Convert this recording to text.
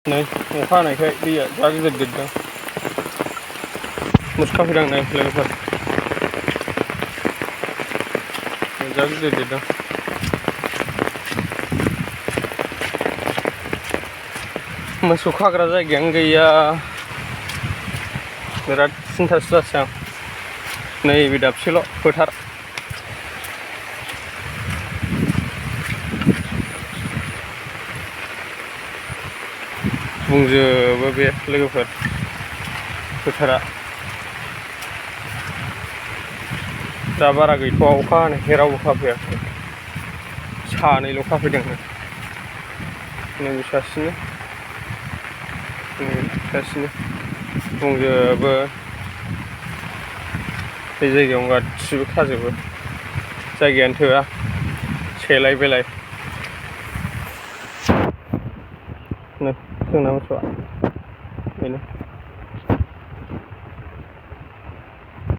नै अखा हानायखाय दैया जा गिदिर देरदों मोसौ खाफैदों नै लोगोफोर जा गिदिर देरदों मोसौ खाग्रा जायगायानो गैया बिराद सिन्थासो जासै आं नैबे दाबसेल' फोथार बुंजोबो बे लोगोफोर फोथारा दा बारा गैथ'आ अखा हानायखाय रावबो खाफैयाखै सानैल' खाफैदों नैबे सासेनो बुंजोबो बे जायगायावनो गासिबो खाजोबो जायगायानो थोआ सेलाय बेलाय जोंना मोसौआ बेनो